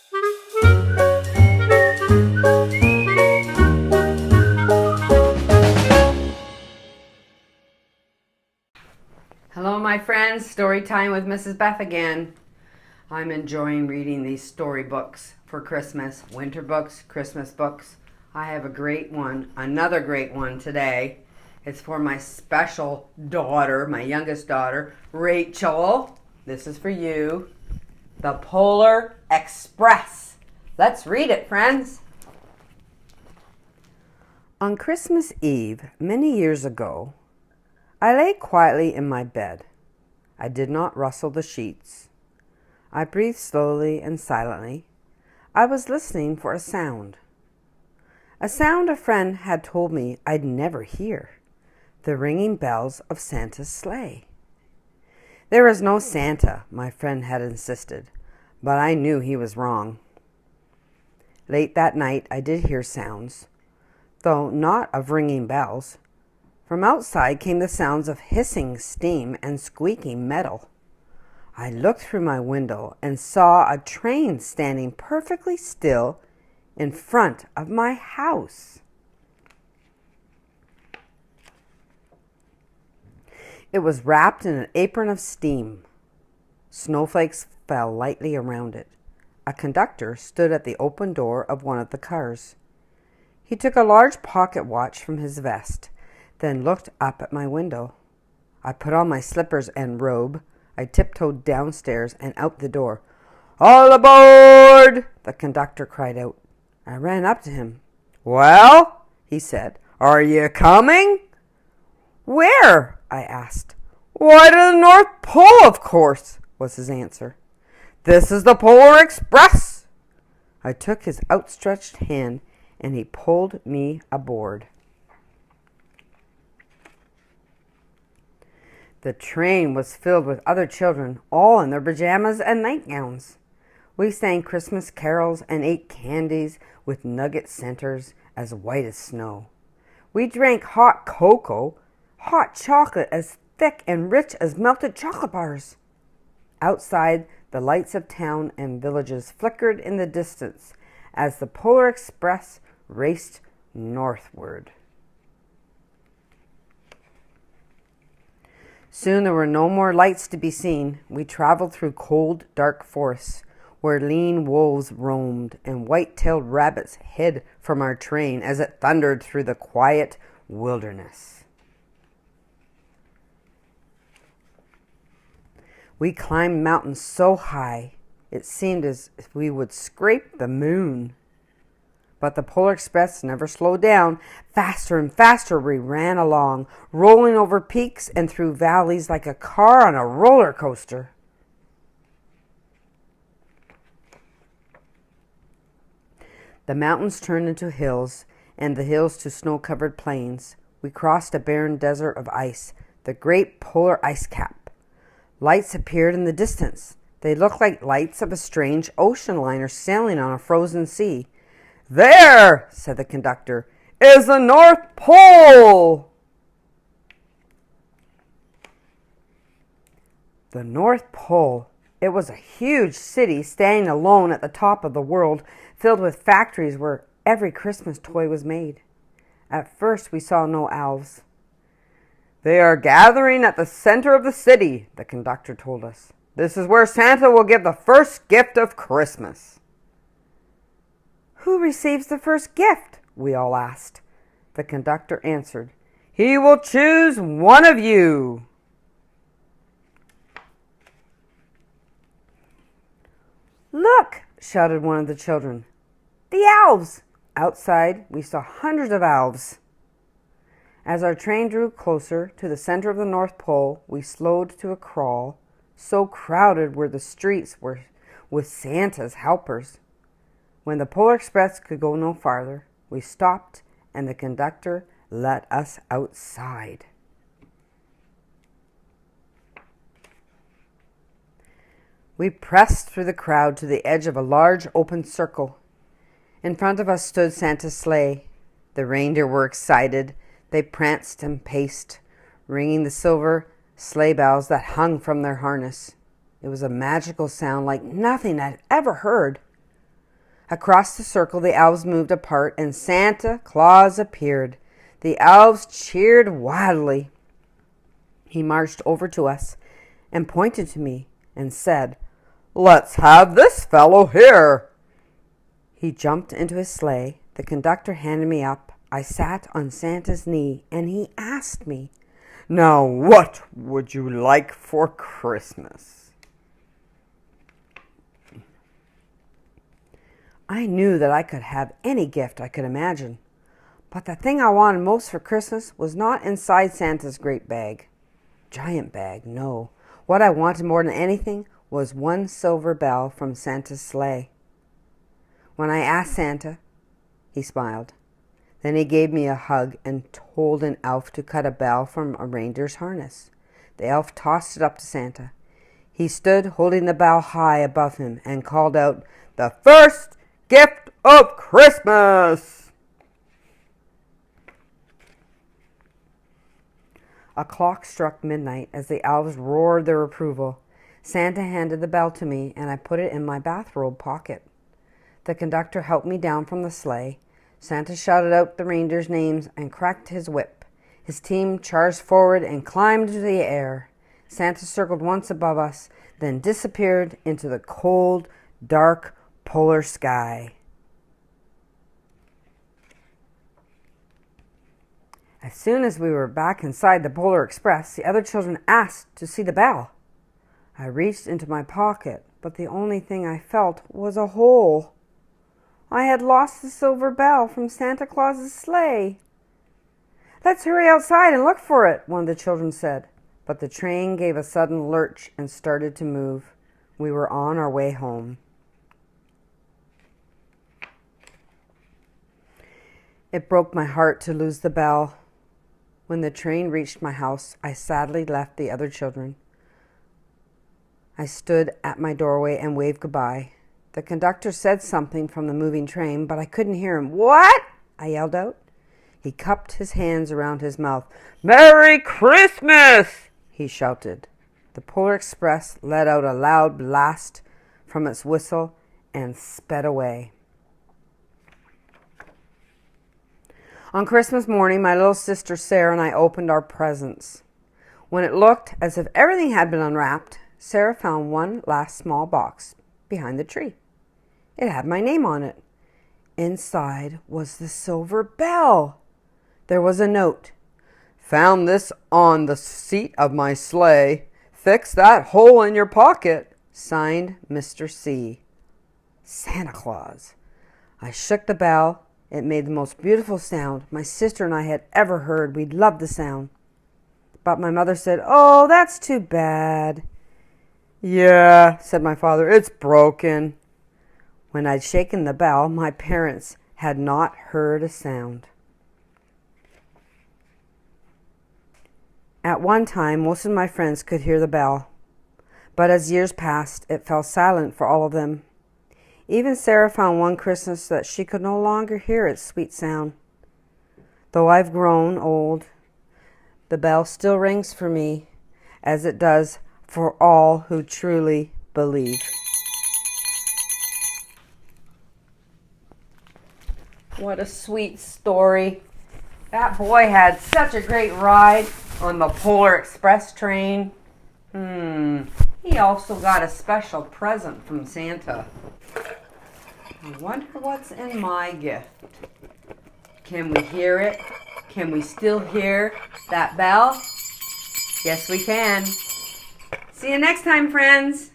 Hello, my friends. Story time with Mrs. Beth again. I'm enjoying reading these storybooks for Christmas. Winter books, Christmas books. I have a great one, another great one today. It's for my special daughter, my youngest daughter, Rachel. This is for you. The Polar Express. Let's read it, friends. On Christmas Eve, many years ago, I lay quietly in my bed. I did not rustle the sheets. I breathed slowly and silently. I was listening for a sound. A sound a friend had told me I'd never hear. The ringing bells of Santa's sleigh. There was no Santa, my friend had insisted, but I knew he was wrong. Late that night I did hear sounds, though not of ringing bells. From outside came the sounds of hissing steam and squeaking metal. I looked through my window and saw a train standing perfectly still in front of my house. It was wrapped in an apron of steam. Snowflakes fell lightly around it. A conductor stood at the open door of one of the cars. He took a large pocket watch from his vest, then looked up at my window. I put on my slippers and robe. I tiptoed downstairs and out the door. "All aboard!" the conductor cried out. I ran up to him. "Well," he said, "are you coming?" "Where?" I asked. "Why, to the North Pole, of course," was his answer. "This is the Polar Express." I took his outstretched hand and he pulled me aboard. The train was filled with other children, all in their pajamas and nightgowns. We sang Christmas carols and ate candies with nugget centers as white as snow. We drank hot cocoa, hot chocolate as thick and rich as melted chocolate bars. Outside, the lights of town and villages flickered in the distance as the Polar Express raced northward. Soon there were no more lights to be seen. We traveled through cold, dark forests where lean wolves roamed and white-tailed rabbits hid from our train as it thundered through the quiet wilderness. We climbed mountains so high it seemed as if we would scrape the moon. But the Polar Express never slowed down. Faster and faster we ran along, rolling over peaks and through valleys like a car on a roller coaster. The mountains turned into hills, and the hills to snow-covered plains. We crossed a barren desert of ice, the great polar ice cap. Lights appeared in the distance. They looked like lights of a strange ocean liner sailing on a frozen sea. "There," said the conductor, "is the North Pole." The North Pole. It was a huge city standing alone at the top of the world, filled with factories where every Christmas toy was made. At first we saw no elves. "They are gathering at the center of the city," the conductor told us. "This is where Santa will give the first gift of Christmas." "Who receives the first gift?" we all asked. The conductor answered, "He will choose one of you." "Look!" shouted one of the children. "The elves!" Outside, we saw hundreds of elves. As our train drew closer to the center of the North Pole, we slowed to a crawl. So crowded were the streets with Santa's helpers. When the Polar Express could go no farther, we stopped and the conductor let us outside. We pressed through the crowd to the edge of a large open circle. In front of us stood Santa's sleigh. The reindeer were excited. They pranced and paced, ringing the silver sleigh bells that hung from their harness. It was a magical sound like nothing I'd ever heard. Across the circle, the elves moved apart, and Santa Claus appeared. The elves cheered wildly. He marched over to us and pointed to me and said, "Let's have this fellow here." He jumped into his sleigh. The conductor handed me up. I sat on Santa's knee, and he asked me, "Now what would you like for Christmas?" I knew that I could have any gift I could imagine, but the thing I wanted most for Christmas was not inside Santa's great bag. Giant bag, no. What I wanted more than anything was one silver bell from Santa's sleigh. When I asked Santa, he smiled. Then he gave me a hug and told an elf to cut a bell from a reindeer's harness. The elf tossed it up to Santa. He stood holding the bell high above him and called out, "The first gift of Christmas!" A clock struck midnight as the elves roared their approval. Santa handed the bell to me, and I put it in my bathrobe pocket. The conductor helped me down from the sleigh. Santa shouted out the reindeers' names and cracked his whip. His team charged forward and climbed into the air. Santa circled once above us, then disappeared into the cold, dark polar sky. As soon as we were back inside the Polar Express, the other children asked to see the bell. I reached into my pocket, but the only thing I felt was a hole. I had lost the silver bell from Santa Claus's sleigh. "Let's hurry outside and look for it," one of the children said. But the train gave a sudden lurch and started to move. We were on our way home. It broke my heart to lose the bell. When the train reached my house, I sadly left the other children. I stood at my doorway and waved goodbye. The conductor said something from the moving train, but I couldn't hear him. "What?" I yelled out. He cupped his hands around his mouth. "Merry Christmas!" he shouted. The Polar Express let out a loud blast from its whistle and sped away. On Christmas morning, my little sister Sarah and I opened our presents. When it looked as if everything had been unwrapped, Sarah found one last small box behind the tree. It had my name on it. Inside was the silver bell. There was a note. "Found this on the seat of my sleigh. Fix that hole in your pocket. Signed, Mr. C." Santa Claus. I shook the bell. It made the most beautiful sound my sister and I had ever heard. We loved the sound. But my mother said, "Oh, that's too bad." "Yeah," said my father, "it's broken." When I'd shaken the bell, my parents had not heard a sound. At one time, most of my friends could hear the bell, but as years passed, it fell silent for all of them. Even Sarah found one Christmas that she could no longer hear its sweet sound. Though I've grown old, the bell still rings for me, as it does for all who truly believe. What a sweet story. That boy had such a great ride on the Polar Express train. He also got a special present from Santa. I wonder what's in my gift. Can we hear it? Can we still hear that bell? Yes, we can. See you next time, friends.